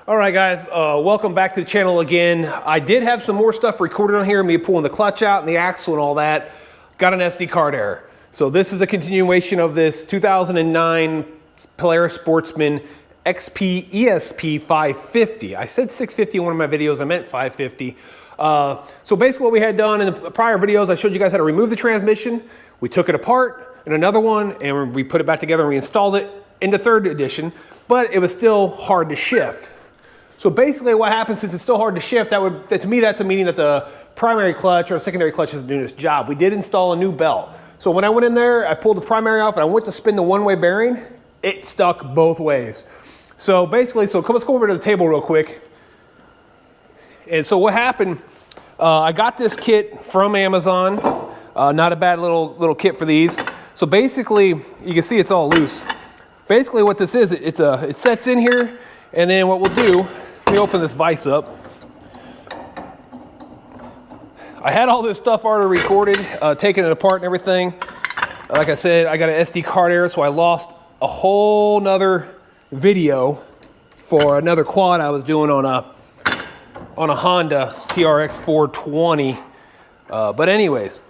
All right, guys, welcome back to the channel again. I did have some more stuff recorded on here, me pulling the clutch out and the axle and all that. Got an SD card error. So this is a continuation of this 2009 Polaris Sportsman XP ESP 550. I said 650 in one of my videos, I meant 550. So basically what we had done in the prior videos, I showed you guys how to remove the transmission. We took it apart in another one and we put it back together and we installed it in the third edition, but it was still hard to shift. So basically what happens, since it's still hard to shift, to me that's a meaning that the primary clutch or secondary clutch isn't doing its job. We did install a new belt. So when I went in there, I pulled the primary off and I went to spin the one-way bearing, it stuck both ways. So basically, let's go over to the table real quick. And so what happened, I got this kit from Amazon, not a bad little kit for these. So basically, you can see it's all loose. Basically what this is, it sets in here, and then what we'll do, let me open this vise up. I had all this stuff already recorded, taking it apart and everything. Like I said, I got an SD card error, so I lost a whole nother video for another quad I was doing on a Honda TRX 420. But anyways,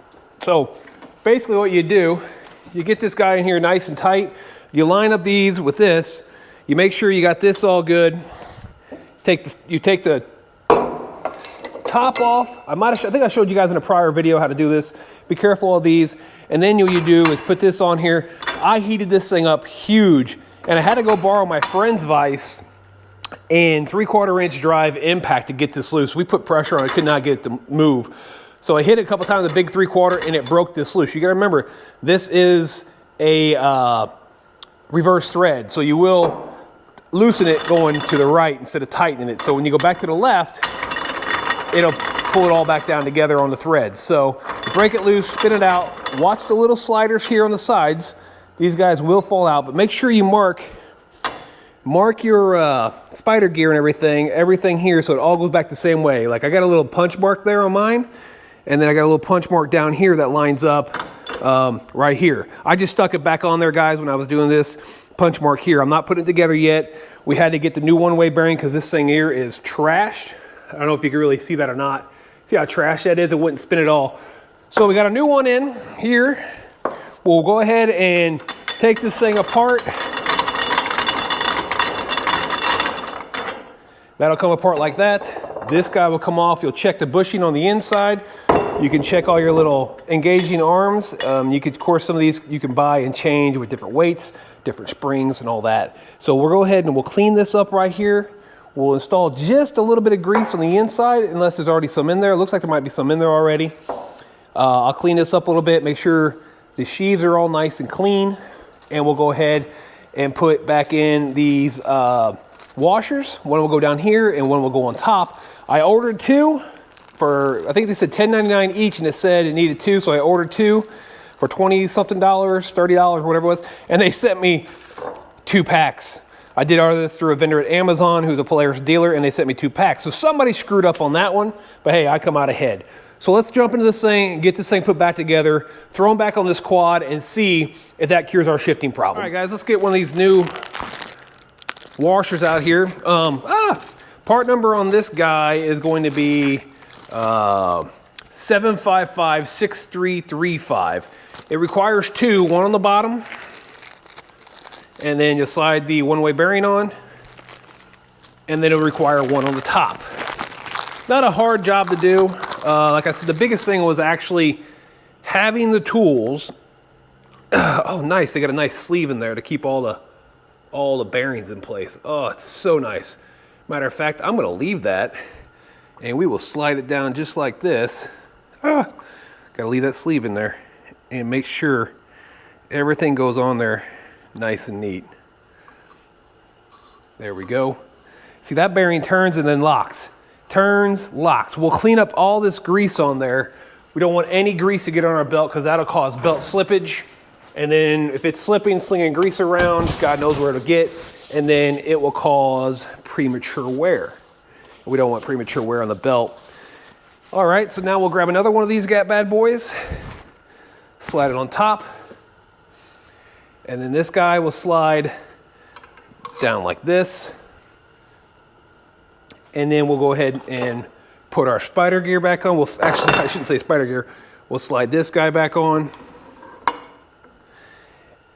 so basically what you do, you get this guy in here nice and tight. You line up these with this. You make sure you got this all good. You take the top off. I think I showed you guys in a prior video how to do this. Be careful of these. And then what you do is put this on here. I heated this thing up huge, and I had to go borrow my friend's vise and 3/4 inch drive impact to get this loose. We put pressure on it, could not get it to move. So I hit it a couple times, the big 3/4, and it broke this loose. You gotta remember, this is a reverse thread, so you will loosen it going to the right instead of tightening it. So when you go back to the left, it'll pull it all back down together on the threads. So you break it loose, spin it out, watch the little sliders here on the sides. These guys will fall out, but make sure you mark your spider gear and everything here, so it all goes back the same way. Like I got a little punch mark there on mine, and then I got a little punch mark down here that lines up right here. I just stuck it back on there, guys, when I was doing this punch mark here. I'm not putting it together yet. We had to get the new one-way bearing because this thing here is trashed. I don't know if you can really see that or not. See how trash that is? It wouldn't spin at all. So we got a new one in here. We'll go ahead and take this thing apart. That'll come apart like that. This guy will come off. You'll check the bushing on the inside. You can check all your little engaging arms. You could, of course, some of these you can buy and change with different weights, different springs and all that. So we'll go ahead and we'll clean this up right here. We'll install just a little bit of grease on the inside, unless there's already some in there. It looks like there might be some in there already. I'll clean this up a little bit, make sure the sheaves are all nice and clean, and we'll go ahead and put back in these washers. One will go down here and one will go on top. I ordered two for, I think they said $10.99 each, and it said it needed two, so I ordered two for $20-something, $30, whatever it was, and they sent me 2 packs. I did order this through a vendor at Amazon who's a Polaris dealer, and they sent me 2 packs. So somebody screwed up on that one, but hey, I come out ahead. So let's jump into this thing and get this thing put back together, throw them back on this quad, and see if that cures our shifting problem. All right, guys, let's get one of these new washers out here. Part number on this guy is going to be 7556335. It requires 2, one on the bottom, and then you'll slide the one-way bearing on, and then it'll require 1 on the top. Not a hard job to do. Like I said, the biggest thing was actually having the tools. Oh, nice, they got a nice sleeve in there to keep all the bearings in place. Oh, it's so nice. Matter of fact, I'm gonna leave that, and we will slide it down just like this. Gotta leave that sleeve in there and make sure everything goes on there nice and neat. There we go. See, that bearing turns and then locks. Turns, locks. We'll clean up all this grease on there. We don't want any grease to get on our belt because that'll cause belt slippage. And then if it's slipping, slinging grease around, God knows where it'll get. And then it will cause premature wear. We don't want premature wear on the belt. All right, so now we'll grab another one of these bad boys, slide it on top, and then this guy will slide down like this. And then we'll go ahead and put our spider gear back on. Well, actually, I shouldn't say spider gear. We'll slide this guy back on.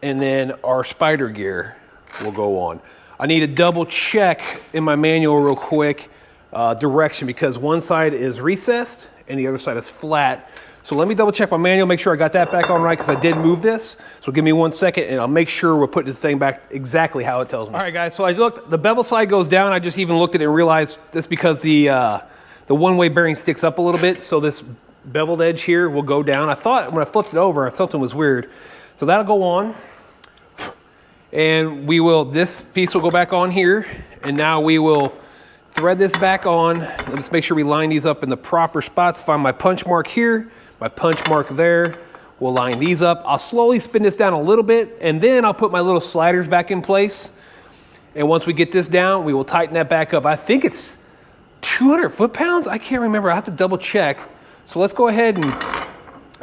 And then our spider gear will go on. I need to double check in my manual real quick direction, because one side is recessed and the other side is flat. So let me double check my manual, make sure I got that back on right, because I did move this. So give me 1 second and I'll make sure we're putting this thing back exactly how it tells me. All right, guys, so I looked, the bevel side goes down. I just even looked at it and realized that's because the one-way bearing sticks up a little bit. So this beveled edge here will go down. I thought when I flipped it over, something was weird. So that'll go on. And we will, this piece will go back on here. And now we will thread this back on. Let's make sure we line these up in the proper spots. Find my punch mark here, my punch mark there. We'll line these up. I'll slowly spin this down a little bit, and then I'll put my little sliders back in place. And once we get this down, we will tighten that back up. I think it's 200 foot-pounds? I can't remember. I have to double check. So let's go ahead and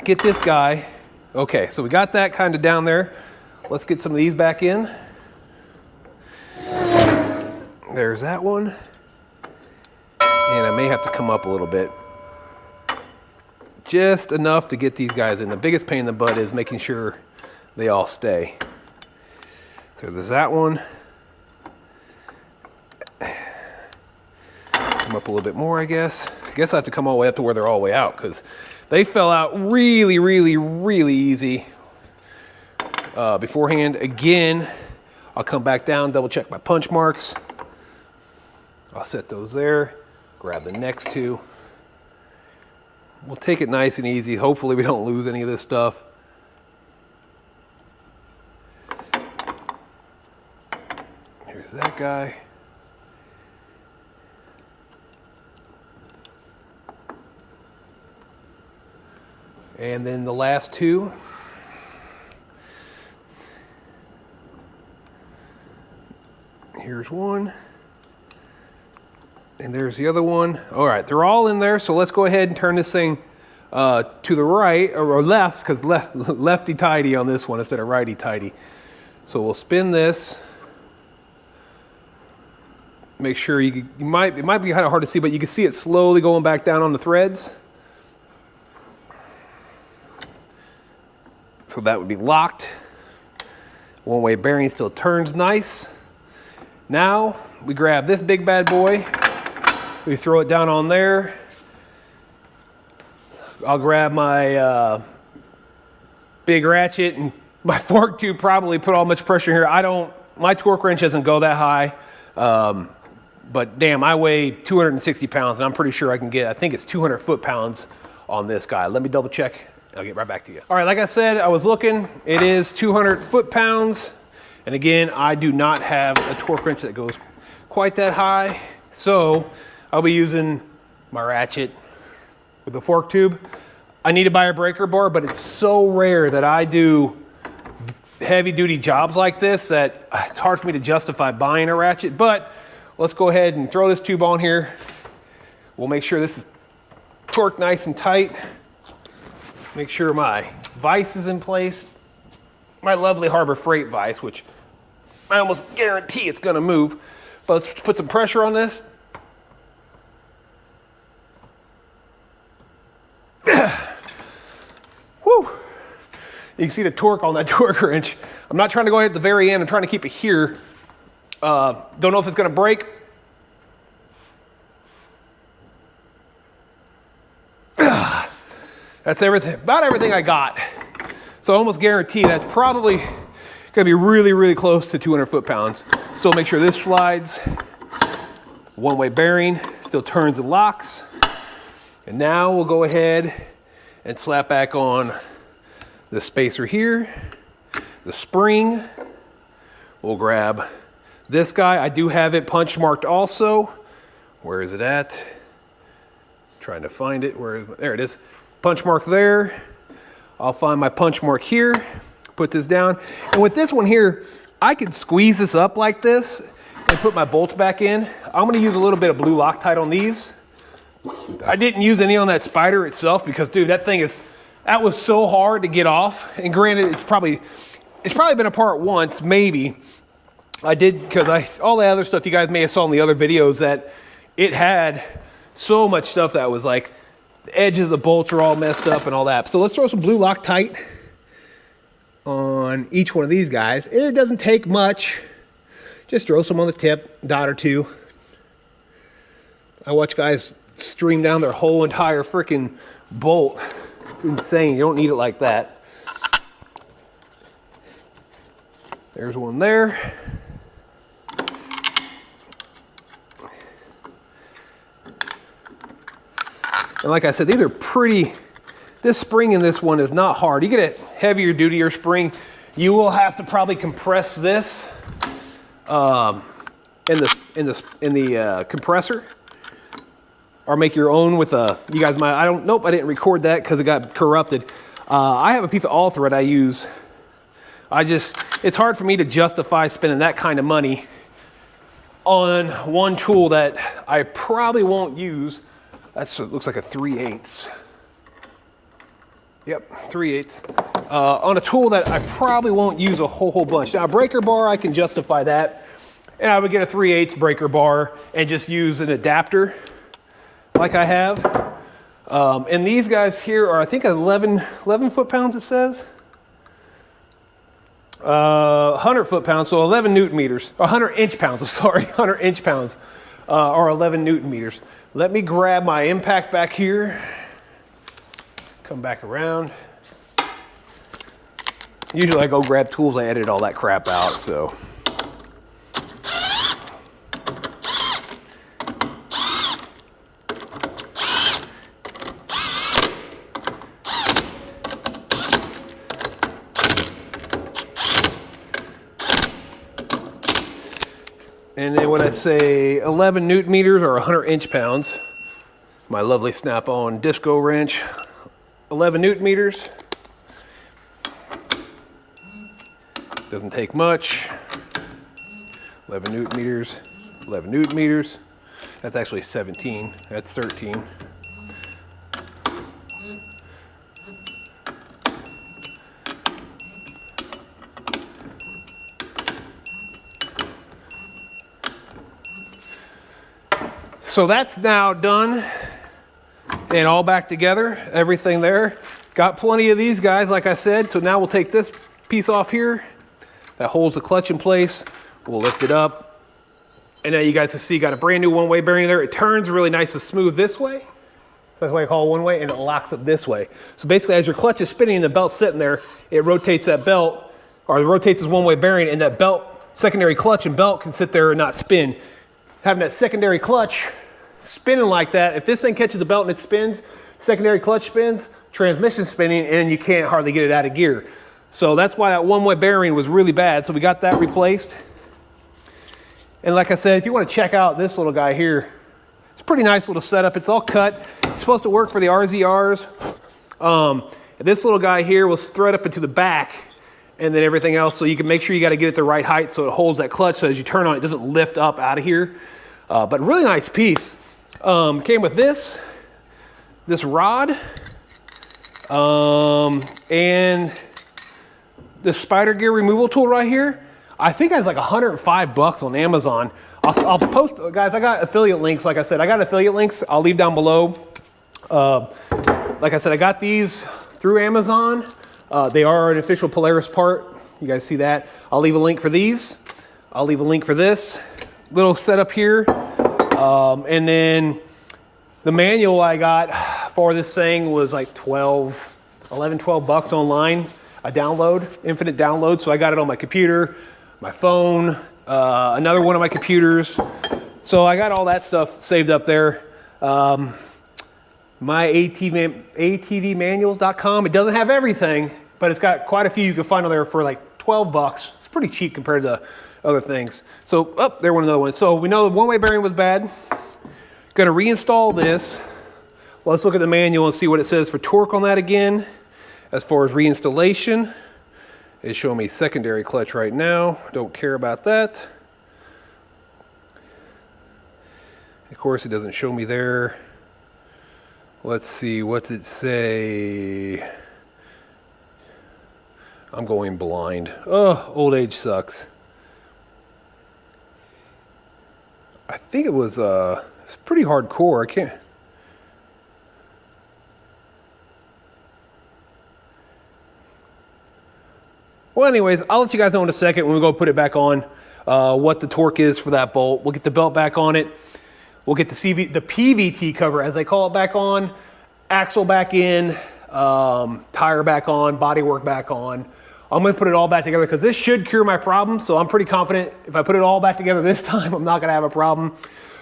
get this guy. Okay, so we got that kind of down there. Let's get some of these back in. There's that one. And I may have to come up a little bit. Just enough to get these guys in. The biggest pain in the butt is making sure they all stay. So there's that one. Come up a little bit more, I guess. I guess I have to come all the way up to where they're all the way out, because they fell out really, really, really easy beforehand. Again, I'll come back down, double check my punch marks. I'll set those there. Grab the next two. We'll take it nice and easy. Hopefully we don't lose any of this stuff. Here's that guy. And then the last two. Here's one. And there's the other one. All right, they're all in there. So let's go ahead and turn this thing to the right or left, because lefty-tighty on this one instead of righty-tighty. So we'll spin this. Make sure it might be kind of hard to see, but you can see it slowly going back down on the threads. So that would be locked. One-way bearing still turns nice. Now we grab this big bad boy. We throw it down on there. I'll grab my big ratchet and my fork tube, probably put all much pressure here. My torque wrench doesn't go that high. But damn, I weigh 260 pounds and I'm pretty sure I can get, I think it's 200 foot-pounds on this guy. Let me double check. I'll get right back to you. All right, like I said, I was looking. It is 200 foot-pounds. And again, I do not have a torque wrench that goes quite that high. So I'll be using my ratchet with the fork tube. I need to buy a breaker bar, but it's so rare that I do heavy duty jobs like this that it's hard for me to justify buying a ratchet. But let's go ahead and throw this tube on here. We'll make sure this is torqued nice and tight. Make sure my vise is in place. My lovely Harbor Freight vise, which I almost guarantee it's gonna move. But let's put some pressure on this. Woo! You can see the torque on that torque wrench. I'm not trying to go ahead at the very end. I'm trying to keep it here. Don't know if it's gonna break. That's everything, about everything I got. So I almost guarantee that's probably gonna be really, really close to 200 foot-pounds. Still make sure this slides. One-way bearing, still turns and locks. And now we'll go ahead and slap back on the spacer here, the spring. We'll grab this guy. I do have it punch marked also. Where is it at? Trying to find it. There it is. Punch mark there. I'll find my punch mark here, put this down. And with this one here, I could squeeze this up like this and put my bolts back in. I'm gonna use a little bit of blue Loctite on these. I didn't use any on that spider itself because, dude, that was so hard to get off. And granted, it's probably been apart once, maybe. I did, because all the other stuff you guys may have saw in the other videos that it had so much stuff that was like, the edges of the bolts are all messed up and all that. So let's throw some blue Loctite on each one of these guys. And it doesn't take much. Just throw some on the tip, dot or two. I watch guys stream down their whole entire freaking bolt. It's insane. You don't need it like that. There's one there. And like I said, these are pretty, this spring in this one is not hard. You get a heavier dutier spring, you will have to probably compress this in the compressor, or make your own with a, you guys might, I didn't record that because it got corrupted. I have a piece of all thread I use. It's hard for me to justify spending that kind of money on one tool that I probably won't use. It looks like a 3/8. Yep, 3/8. On a tool that I probably won't use a whole bunch. Now, a breaker bar, I can justify that. And I would get a 3/8 breaker bar and just use an adapter like I have. And these guys here are, I think, 11 foot-pounds, it says. 100 foot-pounds, so 11 Newton meters. 100 inch-pounds, I'm sorry, 100 inch-pounds, or 11 Newton meters. Let me grab my impact back here. Come back around. Usually I go grab tools, I edit all that crap out, so. And then when I say 11 Newton meters or 100 inch-pounds, my lovely snap-on disco wrench, 11 Newton meters. Doesn't take much. 11 Newton meters, 11 Newton meters. That's actually 17, that's 13. So that's now done and all back together, everything there. Got plenty of these guys, like I said. So now we'll take this piece off here that holds the clutch in place. We'll lift it up. And now you guys can see, got a brand new one-way bearing there. It turns really nice and smooth this way. That's why I call it one-way, and it locks up this way. So basically, as your clutch is spinning and the belt's sitting there, it rotates that belt, or it rotates this one-way bearing, and that belt, secondary clutch and belt can sit there and not spin. Having that secondary clutch spinning like that, if this thing catches the belt and it spins, secondary clutch spins, transmission spinning, and you can't hardly get it out of gear. So that's why that one-way bearing was really bad. So we got that replaced. And like I said, if you want to check out this little guy here, it's a pretty nice little setup. It's all cut. It's supposed to work for the RZRs. This little guy here will thread up into the back, and then everything else, so you can make sure you got to get it the right height so it holds that clutch, so as you turn on it doesn't lift up out of here. But really nice piece. Came with this rod, and the spider gear removal tool right here. I think it's like 105 bucks on Amazon. I'll post, guys, I got affiliate links. Like I said, I got affiliate links. I'll leave down below. Like I said, I got these through Amazon. They are an official Polaris part. You guys see that? I'll leave a link for these. I'll leave a link for this little setup here. And then the manual I got for this thing was like 11, 12 bucks online. A download, infinite download. So I got it on my computer, my phone, another one of my computers. So I got all that stuff saved up there. My ATVmanuals.com. It doesn't have everything, but it's got quite a few you can find on there for like 12 bucks. It's pretty cheap compared to other things. So, oh, there went another one. So we know the one-way bearing was bad. Going to reinstall this. Let's look at the manual and see what it says for torque on that again. As far as reinstallation, it's showing me secondary clutch right now. Don't care about that. Of course, it doesn't show me there. Let's see, what's it say? I'm going blind. Oh, old age sucks. I think it was It's pretty hardcore. I can't. Well, anyways, I'll let you guys know in a second when we go put it back on what the torque is for that bolt. We'll get the belt back on it. We'll get the PVT cover, as they call it, back on, axle back in, tire back on, bodywork back on. I'm gonna put it all back together because this should cure my problem. So I'm pretty confident if I put it all back together this time, I'm not gonna have a problem.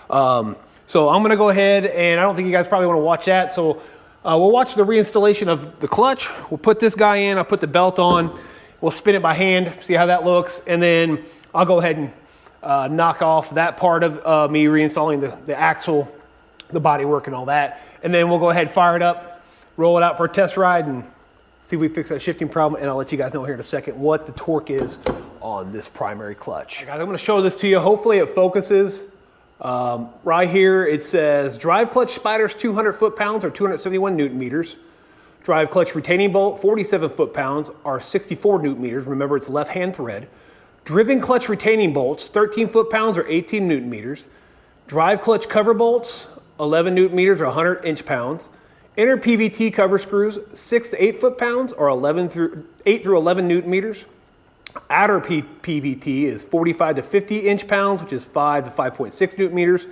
So I'm gonna go ahead, and I don't think you guys probably wanna watch that. So we'll watch the reinstallation of the clutch. We'll put this guy in, I'll put the belt on. We'll spin it by hand, see how that looks. And then I'll go ahead and knock off that part of me reinstalling the axle, the bodywork and all that. And then we'll go ahead, fire it up, roll it out for a test ride, and see if we fix that shifting problem. And I'll let you guys know here in a second what the torque is on this primary clutch. Guys, I'm gonna show this to you. Hopefully it focuses. Right here it says drive clutch spiders 200 foot-pounds or 271 newton meters. Drive clutch retaining bolt 47 foot-pounds or 64 newton meters. Remember, it's left-hand thread. Driven clutch retaining bolts 13 foot-pounds or 18 newton meters. Drive clutch cover bolts 11 newton meters or 100 inch-pounds. Inner PVT cover screws 6 to 8 foot-pounds or 8 through 11 newton meters. Outer PVT is 45 to 50 inch-pounds, which is 5 to 5.6 newton meters.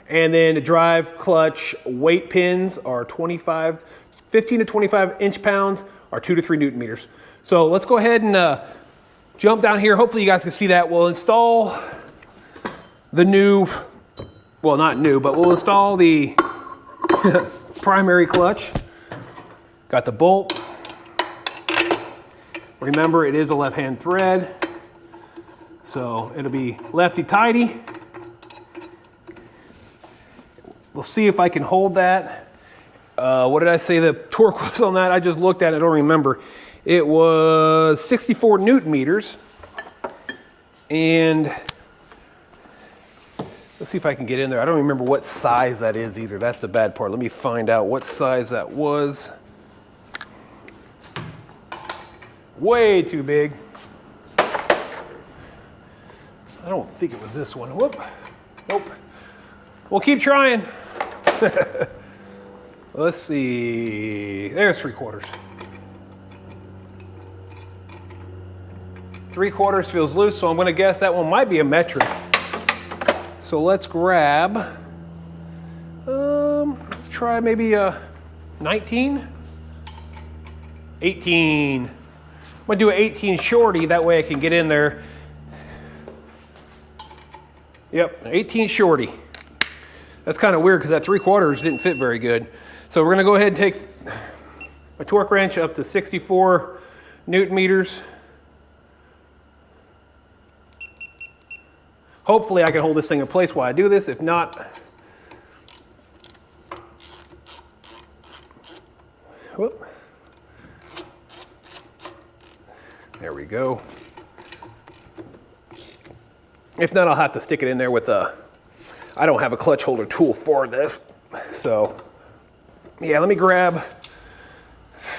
And then the drive clutch weight pins are 15 to 25 inch-pounds or 2 to 3 newton meters. So let's go ahead and jump down here. Hopefully you guys can see that. We'll install the new, well, not new, but we'll install the primary clutch. Got the bolt. Remember, it is a left-hand thread, so it'll be lefty-tighty. We'll see if I can hold that. What did I say the torque was on that? I just looked at it, I don't remember. It was 64 newton meters. And let's see if I can get in there. I don't remember what size that is either. That's the bad part. Let me find out what size that was. Way too big. I don't think it was this one. Whoop. Nope. We'll keep trying. Let's see. There's 3/4. 3/4 feels loose, so I'm going to guess that one might be a metric. So let's grab, let's try maybe a 19, 18. I'm going to do an 18 shorty, that way I can get in there. Yep, 18 shorty. That's kind of weird because that 3/4 didn't fit very good. So we're going to go ahead and take my torque wrench up to 64 newton meters. Hopefully I can hold this thing in place while I do this. If not, whoop. There we go. If not, I'll have to stick it in there with a, I don't have a clutch holder tool for this. So yeah, let me grab,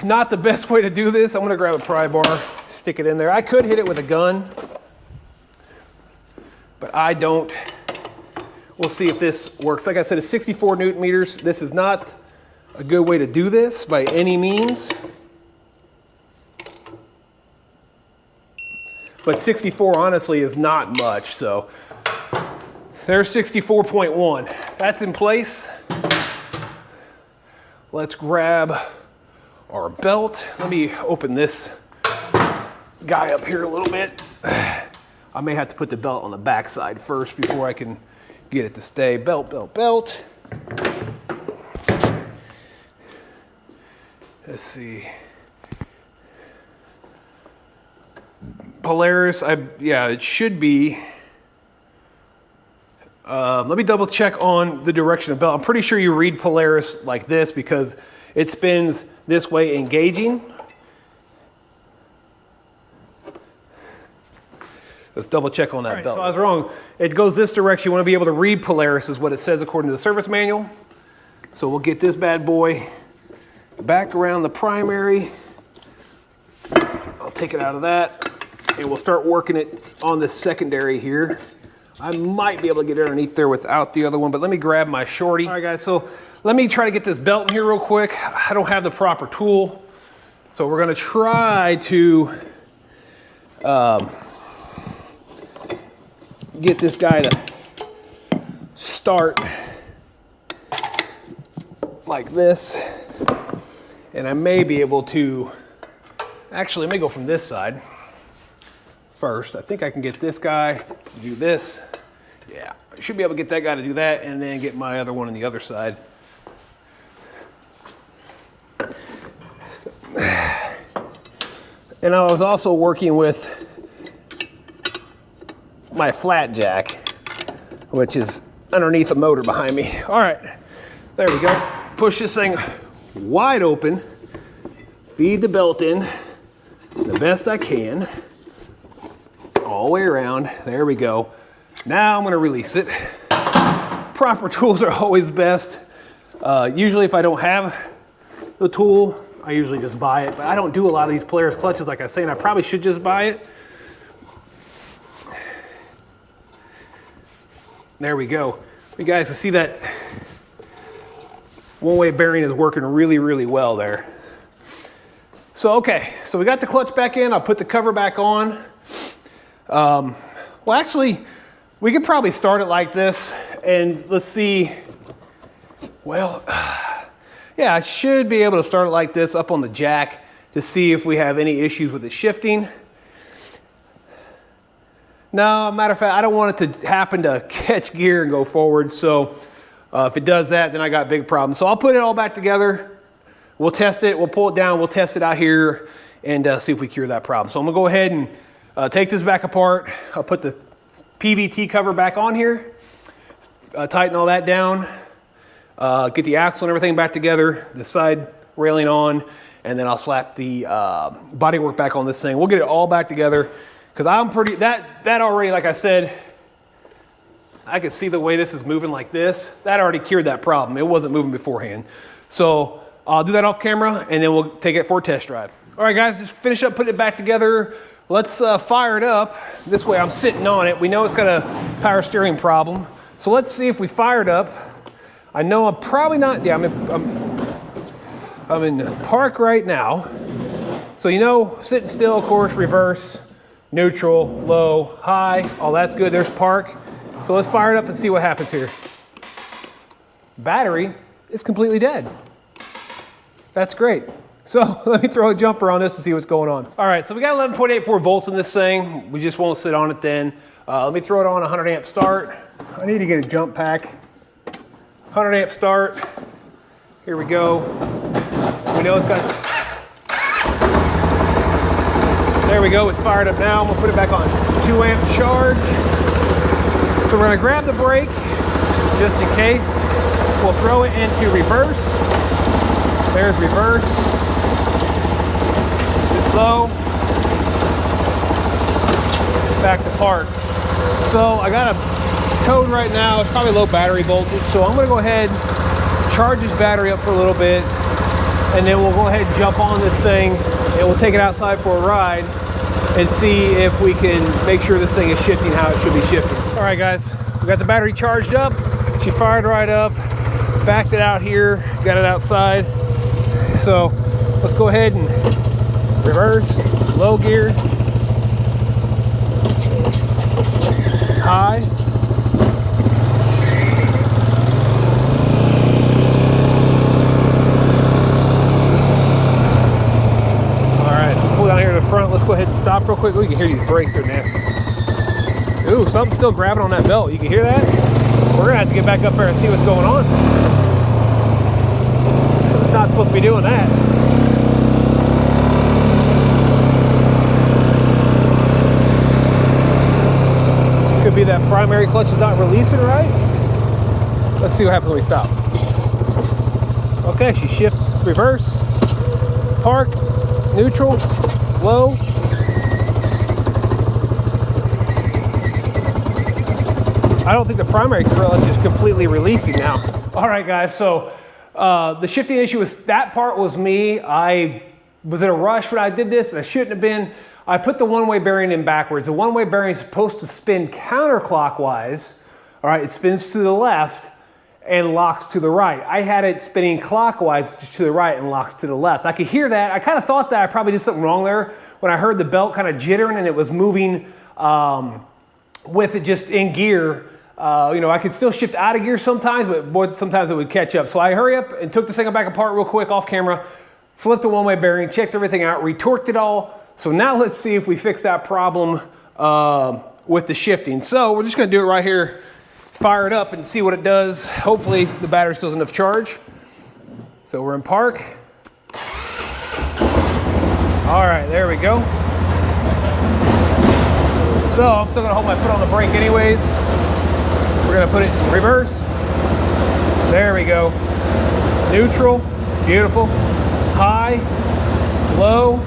not the best way to do this. I'm gonna grab a pry bar, stick it in there. I could hit it with a gun, but I don't. We'll see if this works. Like I said, it's 64 newton meters. This is not a good way to do this by any means. But 64 honestly is not much, so there's 64.1. That's in place. Let's grab our belt. Let me open this guy up here a little bit. I may have to put the belt on the back side first before I can get it to stay. Belt, belt, belt. Let's see. Polaris, yeah, it should be. Let me double check on the direction of belt. I'm pretty sure you read Polaris like this because it spins this way engaging. Let's double check on that belt. So I was wrong. It goes this direction. You want to be able to read Polaris is what it says according to the service manual. So we'll get this bad boy back around the primary. I'll take it out of that and we'll start working it on the secondary here. I might be able to get it underneath there without the other one, but let me grab my shorty. All right, guys, so let me try to get this belt in here real quick. I don't have the proper tool, so we're gonna try to get this guy to start like this, and I may be able to, actually, let me go from this side first. I think I can get this guy to do this. Yeah, I should be able to get that guy to do that, and then get my other one on the other side. And I was also working with my flat jack, which is underneath a motor behind me. All right, there we go. Push this thing wide open, feed the belt in the best I can, all the way around. There we go. Now I'm gonna release it. Proper tools are always best. Usually if I don't have the tool, I usually just buy it, but I don't do a lot of these Polaris clutches like I was saying. I probably should just buy it. There we go. You guys can see that one-way bearing is working really, really well there. So, okay, so we got the clutch back in. I'll put the cover back on. Well, actually, we could probably start it like this, and let's see. Well, yeah, I should be able to start it like this up on the jack to see if we have any issues with it shifting. No, matter of fact, I don't want it to happen to catch gear and go forward. So if it does that, then I got big problems. So I'll put it all back together. We'll test it. We'll pull it down. We'll test it out here and see if we cure that problem. So I'm gonna go ahead and take this back apart. I'll put the PVT cover back on here, tighten all that down, get the axle and everything back together, the side railing on, and then I'll slap the bodywork back on this thing. We'll get it all back together. Because I'm pretty, that already, like I said, I could see the way this is moving like this. That already cured that problem. It wasn't moving beforehand. So I'll do that off camera and then we'll take it for a test drive. All right, guys, just finish up putting it back together. Let's fire it up. This way I'm sitting on it. We know it's got a power steering problem. So let's see if we fire it up. I know I'm probably not, yeah, I'm in park right now. So you know, sitting still, of course, reverse, neutral, low, high, all that's good. There's park. So let's fire it up and see what happens here. Battery is completely dead. That's great. So let me throw a jumper on this and see what's going on. All right, so we got 11.84 volts in this thing. We just won't sit on it then. Let me throw it on 100 amp start. I need to get a jump pack. 100 amp start. Here we go. We know it's got, there we go, it's fired up now. I'm gonna put it back on 2 amp charge. So we're gonna grab the brake, just in case. We'll throw it into reverse. There's reverse. Low. Back to park. So I got a code right now, it's probably low battery voltage. So I'm gonna go ahead, charge this battery up for a little bit, and then we'll go ahead and jump on this thing and we'll take it outside for a ride and see if we can make sure this thing is shifting how it should be shifting. All right, guys, we got the battery charged up. She fired right up, backed it out here, got it outside. So let's go ahead and reverse, low gear, high. Down here to the front. Let's go ahead and stop real quick. Oh, you can hear these brakes are nasty. Ooh, something's still grabbing on that belt. You can hear that? We're gonna have to get back up there and see what's going on. It's not supposed to be doing that. Could be that primary clutch is not releasing right. Let's see what happens when we stop. Okay, she shift, reverse, park, neutral, low. I don't think the primary clutch is completely releasing now. All right, guys, so the shifting issue was, that part was me. I was in a rush when I did this, and I shouldn't have been. I put the one-way bearing in backwards. The one-way bearing is supposed to spin counterclockwise. All right, it spins to the left and locks to the right. I had it spinning clockwise to the right and locks to the left. I could hear that. I kind of thought that I probably did something wrong there when I heard the belt kind of jittering and it was moving with it just in gear. You know, I could still shift out of gear sometimes, but boy, sometimes it would catch up. So I hurry up and took this thing back apart real quick off camera, flipped the one-way bearing, checked everything out, retorqued it all. So now let's see if we fix that problem with the shifting. So we're just gonna do it right here, fire it up and see what it does. Hopefully the battery still has enough charge. So we're in park. All right, there we go. So I'm still gonna hold my foot on the brake anyways. We're gonna put it in reverse. There we go. Neutral, beautiful. High, low,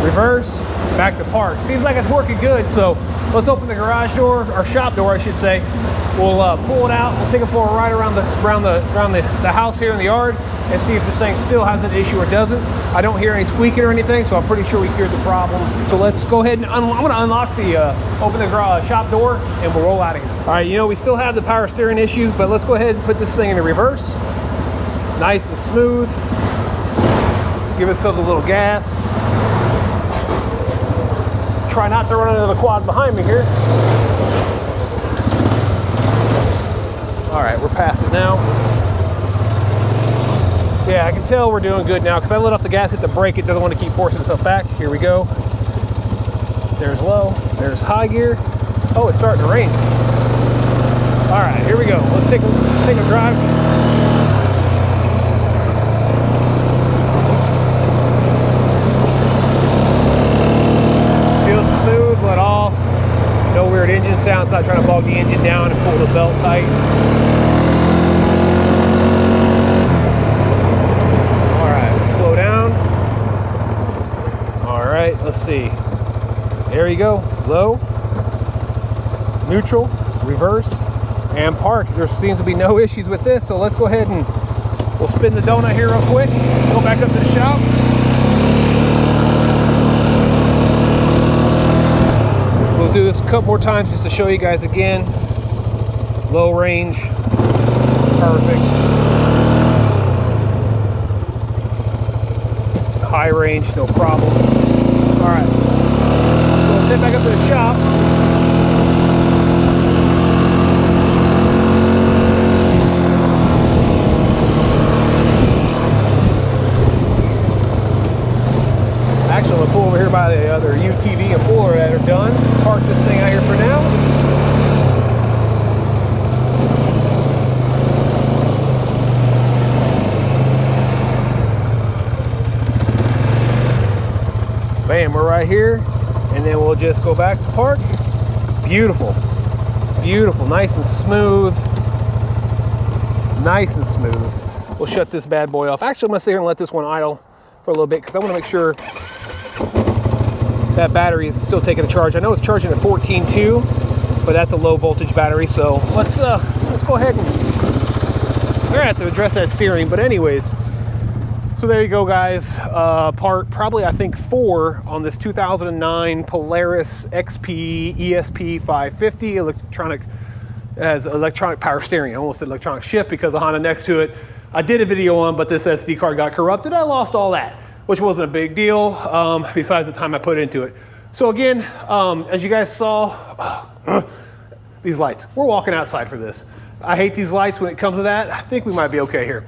reverse, back to park. Seems like it's working good, so let's open the garage door, or shop door I should say. We'll pull it out, we'll take it for a ride around the house here in the yard and see if this thing still has an issue or doesn't. I don't hear any squeaking or anything, so I'm pretty sure we cured the problem. So let's go ahead and I'm gonna unlock the, open the shop door and we'll roll out of here. All right, you know, we still have the power steering issues, but let's go ahead and put this thing in reverse. Nice and smooth. Give ourselves a little gas. Try not to run into the quad behind me here. All right, we're past it now. Yeah, I can tell we're doing good now because I let off the gas, hit the brake. It doesn't want to keep forcing itself back. Here we go. There's low, there's high gear. Oh, it's starting to rain. All right, here we go. Let's take a drive. Feels smooth, let off. No weird engine sounds, not trying to bog the engine down and pull the belt tight. Slow down. All right, let's see. There you go. Low, neutral, reverse, and park. There seems to be no issues with this, so let's go ahead and we'll spin the donut here real quick. Go back up to the shop. We'll do this a couple more times just to show you guys again. Low range, perfect. High range, no problems. All right, so let's head back up to the shop. Actually, I'm gonna pull over here by the other UTV and puller that are done. Park this thing out here for now. Bam, we're right here, and then we'll just go back to park. Beautiful, beautiful, nice and smooth. Nice and smooth. We'll shut this bad boy off. Actually, I'm gonna sit here and let this one idle for a little bit because I wanna make sure that battery is still taking a charge. I know it's charging at 14.2, but that's a low voltage battery. So let's go ahead and we're gonna have to address that steering. But anyways, so there you go, guys. Part probably I think 4 on this 2009 Polaris XP ESP 550 electronic. Has electronic power steering. I almost said electronic shift because the Honda next to it I did a video on, but this SD card got corrupted. I lost all that, which wasn't a big deal besides the time I put into it. So again, as you guys saw, these lights, we're walking outside for this. I hate these lights when it comes to that. I think we might be okay here.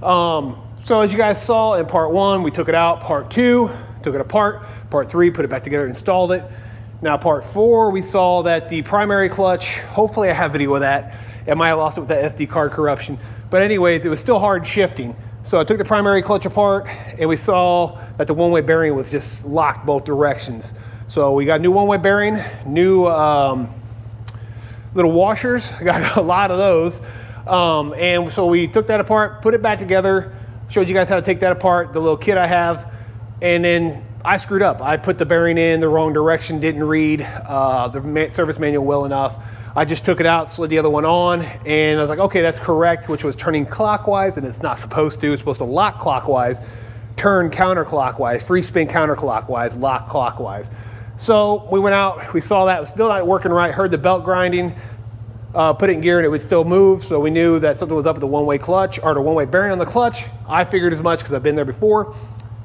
So as you guys saw in part 1, we took it out. Part 2, took it apart. Part 3, put it back together, installed it. Now part 4, we saw that the primary clutch, hopefully I have video of that. I might have lost it with that SD card corruption. But anyways, it was still hard shifting. So I took the primary clutch apart and we saw that the one-way bearing was just locked both directions. So we got new one-way bearing, new little washers. I got a lot of those. And so we took that apart, put it back together, showed you guys how to take that apart, the little kit I have, and then I screwed up. I put the bearing in the wrong direction, didn't read the service manual well enough. I just took it out, slid the other one on, and I was like, okay, that's correct, which was turning clockwise, and it's not supposed to. It's supposed to lock clockwise. turn counterclockwise, free spin counterclockwise, lock clockwise. So we went out, we saw that it was still not working right, heard the belt grinding, put it in gear and it would still move, so we knew that something was up with the one-way clutch, or the one-way bearing on the clutch. I figured as much because I've been there before.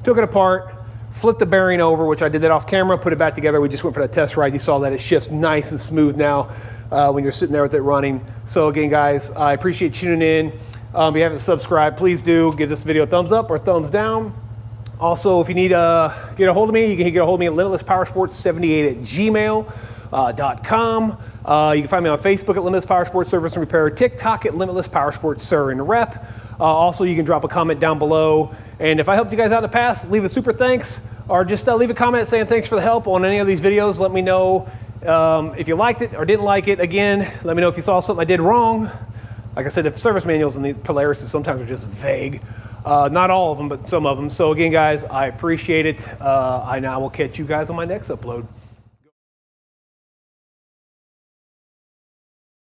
Took it apart, flipped the bearing over, which I did that off camera, put it back together. We just went for that test ride. You saw that it shifts nice and smooth now when you're sitting there with it running. So again, guys, I appreciate tuning in. If you haven't subscribed, please do give this video a thumbs up or thumbs down. Also, if you need to get a hold of me, you can get a hold of me at limitlesspowersports78@gmail.com. You can find me on Facebook at Limitless Power Sports Service and Repair, TikTok at Limitless Power Sports Sir and Rep. Also, you can drop a comment down below. And if I helped you guys out in the past, leave a super thanks, or just leave a comment saying thanks for the help on any of these videos. Let me know if you liked it or didn't like it. Again, let me know if you saw something I did wrong. Like I said, the service manuals in the Polaris sometimes are just vague. Not all of them, but some of them. So again, guys, I appreciate it. I now will catch you guys on my next upload.